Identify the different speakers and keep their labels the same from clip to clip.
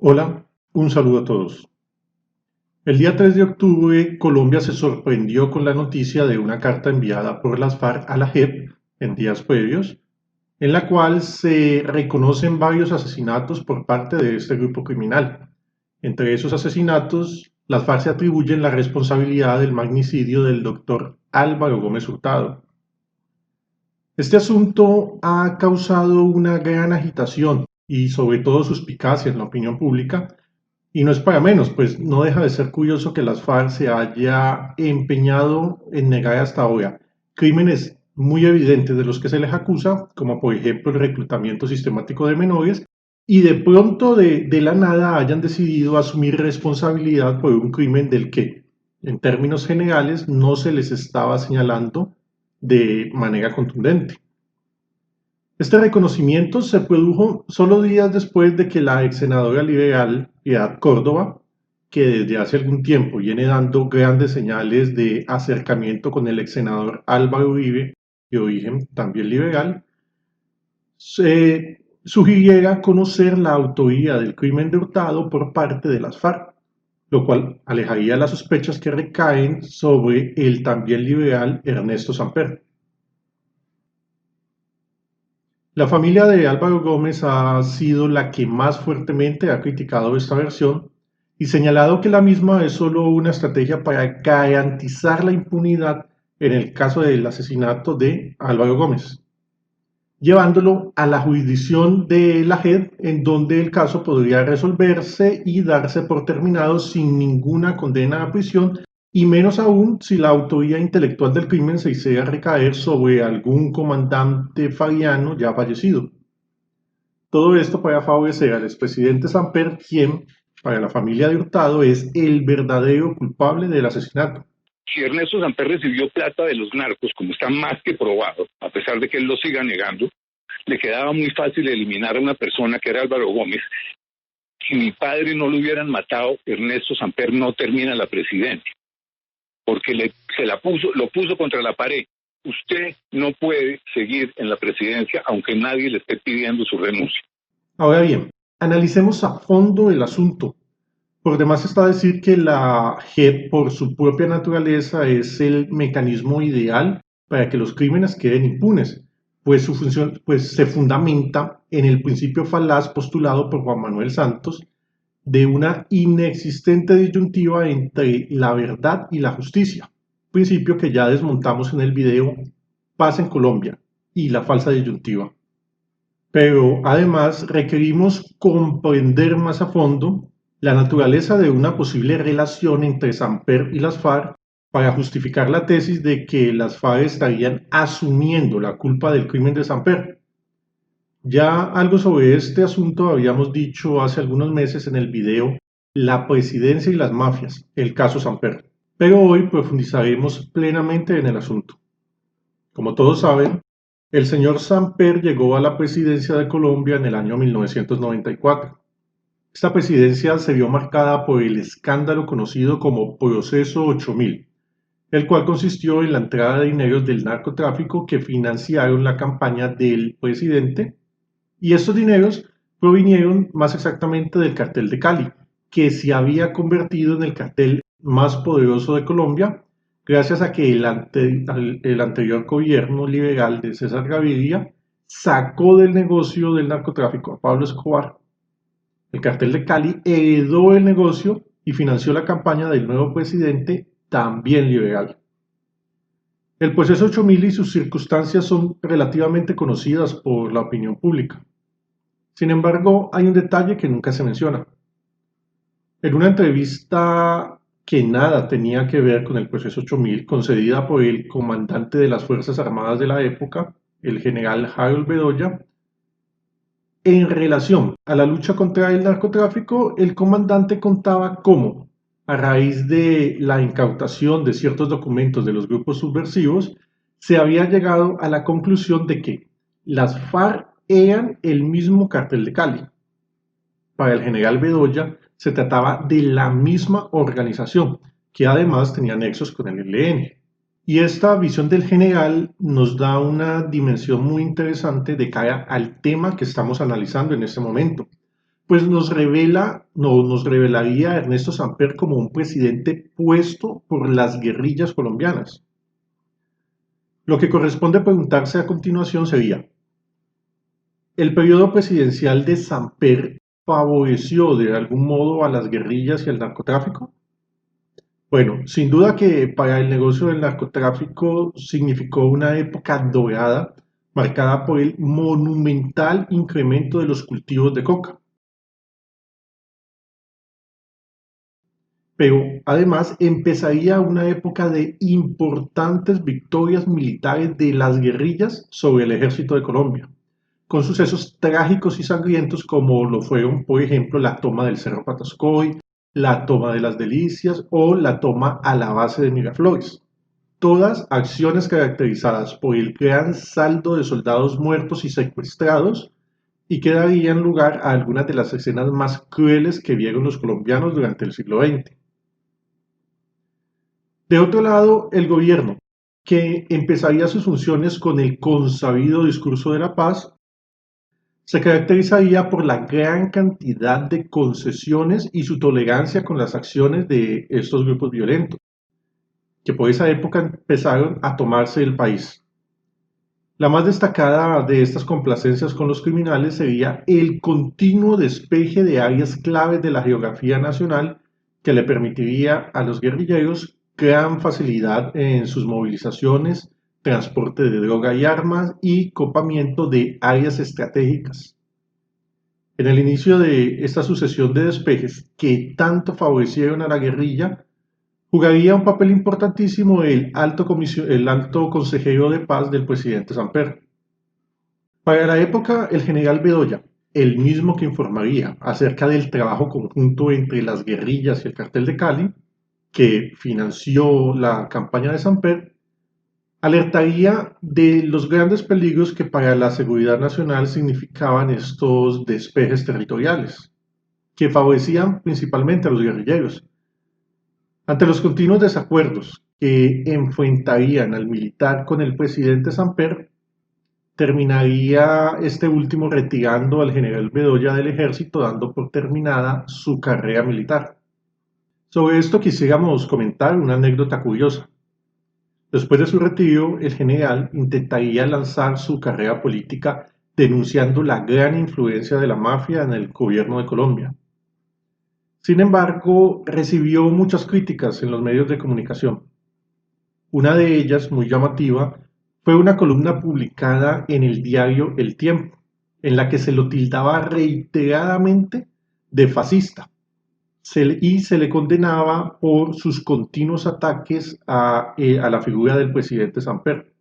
Speaker 1: Hola, un saludo a todos. El día 3 de octubre, Colombia se sorprendió con la noticia de una carta enviada por las FARC a la JEP en días previos, en la cual se reconocen varios asesinatos por parte de este grupo criminal. Entre esos asesinatos, las FARC se atribuyen la responsabilidad del magnicidio del doctor Álvaro Gómez Hurtado. Este asunto ha causado una gran agitación y sobre todo suspicacia en la opinión pública. Y no es para menos, pues no deja de ser curioso que las FARC se haya empeñado en negar hasta ahora crímenes muy evidentes de los que se les acusa, como por ejemplo el reclutamiento sistemático de menores, y de pronto de la nada hayan decidido asumir responsabilidad por un crimen del que, en términos generales, no se les estaba señalando de manera contundente. Este reconocimiento se produjo solo días después de que la ex senadora liberal Piedad Córdoba, que desde hace algún tiempo viene dando grandes señales de acercamiento con el ex senador Álvaro Uribe, de origen también liberal, se sugiriera conocer la autoría del crimen de Hurtado por parte de las FARC, lo cual alejaría las sospechas que recaen sobre el también liberal Ernesto Samper. La familia de Álvaro Gómez ha sido la que más fuertemente ha criticado esta versión y señalado que la misma es solo una estrategia para garantizar la impunidad en el caso del asesinato de Álvaro Gómez, llevándolo a la jurisdicción de la JEP, en donde el caso podría resolverse y darse por terminado sin ninguna condena a prisión, y menos aún si la autoría intelectual del crimen se hiciera recaer sobre algún comandante fabiano ya fallecido. Todo esto para favorecer al expresidente Samper, quien, para la familia de Hurtado, es el verdadero culpable del asesinato.
Speaker 2: Si Ernesto Samper recibió plata de los narcos, como está más que probado, a pesar de que él lo siga negando, le quedaba muy fácil eliminar a una persona que era Álvaro Gómez. Si mi padre no lo hubieran matado, Ernesto Samper no termina la presidencia, porque lo puso contra la pared. Usted no puede seguir en la presidencia aunque nadie le esté pidiendo su renuncia.
Speaker 1: Ahora bien, analicemos a fondo el asunto. Por demás está decir que la JEP, por su propia naturaleza, es el mecanismo ideal para que los crímenes queden impunes, pues su función se fundamenta en el principio falaz postulado por Juan Manuel Santos de una inexistente disyuntiva entre la verdad y la justicia, principio que ya desmontamos en el video Paz en Colombia y la falsa disyuntiva. Pero además requerimos comprender más a fondo la naturaleza de una posible relación entre Samper y las FARC para justificar la tesis de que las FARC estarían asumiendo la culpa del crimen de Samper. Ya algo sobre este asunto habíamos dicho hace algunos meses en el video La presidencia y las mafias, el caso Samper, pero hoy profundizaremos plenamente en el asunto. Como todos saben, el señor Samper llegó a la presidencia de Colombia en el año 1994. Esta presidencia se vio marcada por el escándalo conocido como Proceso 8000, el cual consistió en la entrada de dineros del narcotráfico que financiaron la campaña del presidente, y estos dineros provinieron más exactamente del cartel de Cali, que se había convertido en el cartel más poderoso de Colombia gracias a que el anterior gobierno liberal de César Gaviria sacó del negocio del narcotráfico a Pablo Escobar. El cartel de Cali heredó el negocio y financió la campaña del nuevo presidente, también liberal. El proceso 8000 y sus circunstancias son relativamente conocidas por la opinión pública. Sin embargo, hay un detalle que nunca se menciona. En una entrevista que nada tenía que ver con el proceso 8000, concedida por el comandante de las Fuerzas Armadas de la época, el general Harold Bedoya, en relación a la lucha contra el narcotráfico, el comandante contaba cómo, a raíz de la incautación de ciertos documentos de los grupos subversivos, se había llegado a la conclusión de que las FARC eran el mismo cartel de Cali. Para el general Bedoya se trataba de la misma organización, que además tenía nexos con el ELN. Y esta visión del general nos da una dimensión muy interesante de cara al tema que estamos analizando en este momento, pues nos revelaría a Ernesto Samper como un presidente puesto por las guerrillas colombianas. Lo que corresponde preguntarse a continuación sería, ¿el periodo presidencial de Samper favoreció de algún modo a las guerrillas y al narcotráfico? Bueno, sin duda que para el negocio del narcotráfico significó una época dorada marcada por el monumental incremento de los cultivos de coca. Pero además empezaría una época de importantes victorias militares de las guerrillas sobre el ejército de Colombia, con sucesos trágicos y sangrientos como lo fueron, por ejemplo, la toma del Cerro Patascoy, la toma de las Delicias o la toma a la base de Miraflores. Todas acciones caracterizadas por el gran saldo de soldados muertos y secuestrados y que darían lugar a algunas de las escenas más crueles que vieron los colombianos durante el siglo XX. De otro lado, el gobierno, que empezaría sus funciones con el consabido discurso de la paz, se caracterizaría por la gran cantidad de concesiones y su tolerancia con las acciones de estos grupos violentos, que por esa época empezaron a tomarse el país. La más destacada de estas complacencias con los criminales sería el continuo despeje de áreas claves de la geografía nacional que le permitiría a los guerrilleros gran facilidad en sus movilizaciones, transporte de droga y armas y copamiento de áreas estratégicas. En el inicio de esta sucesión de despejes que tanto favorecieron a la guerrilla, jugaría un papel importantísimo el alto consejero de paz del presidente Samper. Para la época, el general Bedoya, el mismo que informaría acerca del trabajo conjunto entre las guerrillas y el cartel de Cali, que financió la campaña de Samper, alertaría de los grandes peligros que para la seguridad nacional significaban estos despejes territoriales, que favorecían principalmente a los guerrilleros. Ante los continuos desacuerdos que enfrentarían al militar con el presidente Samper, terminaría este último retirando al general Bedoya del ejército, dando por terminada su carrera militar. Sobre esto quisiéramos comentar una anécdota curiosa. Después de su retiro, el general intentaría lanzar su carrera política denunciando la gran influencia de la mafia en el gobierno de Colombia. Sin embargo, recibió muchas críticas en los medios de comunicación. Una de ellas, muy llamativa, fue una columna publicada en el diario El Tiempo, en la que se lo tildaba reiteradamente de fascista y se le condenaba por sus continuos ataques a la figura del presidente Samper.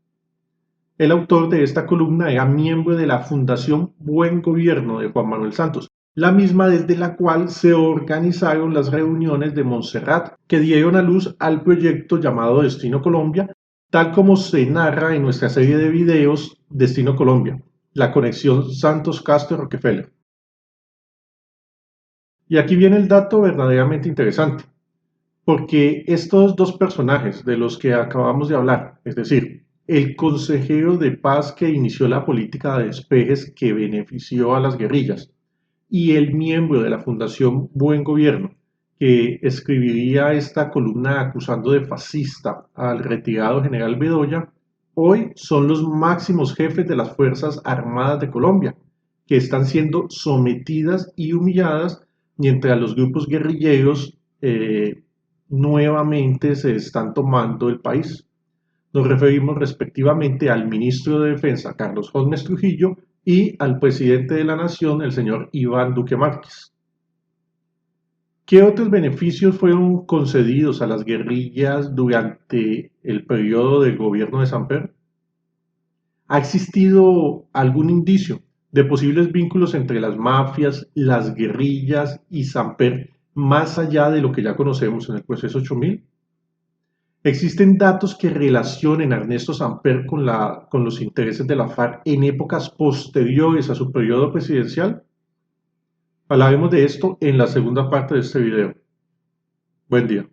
Speaker 1: El autor de esta columna era miembro de la Fundación Buen Gobierno de Juan Manuel Santos, la misma desde la cual se organizaron las reuniones de Montserrat que dieron a luz al proyecto llamado Destino Colombia, tal como se narra en nuestra serie de videos Destino Colombia, la conexión Santos-Castro-Rockefeller. Y aquí viene el dato verdaderamente interesante, porque estos dos personajes de los que acabamos de hablar, es decir, el consejero de paz que inició la política de despejes que benefició a las guerrillas y el miembro de la Fundación Buen Gobierno que escribiría esta columna acusando de fascista al retirado general Bedoya, hoy son los máximos jefes de las Fuerzas Armadas de Colombia, que están siendo sometidas y humilladas mientras los grupos guerrilleros nuevamente se están tomando el país. Nos referimos respectivamente al ministro de Defensa, Carlos Holmes Trujillo, y al presidente de la Nación, el señor Iván Duque Márquez. ¿Qué otros beneficios fueron concedidos a las guerrillas durante el periodo del gobierno de Samper? ¿Ha existido algún indicio de posibles vínculos entre las mafias, las guerrillas y Samper más allá de lo que ya conocemos en el proceso 8000? ¿Existen datos que relacionen a Ernesto Samper con los intereses de la FARC en épocas posteriores a su periodo presidencial? Hablaremos de esto en la segunda parte de este video. Buen día.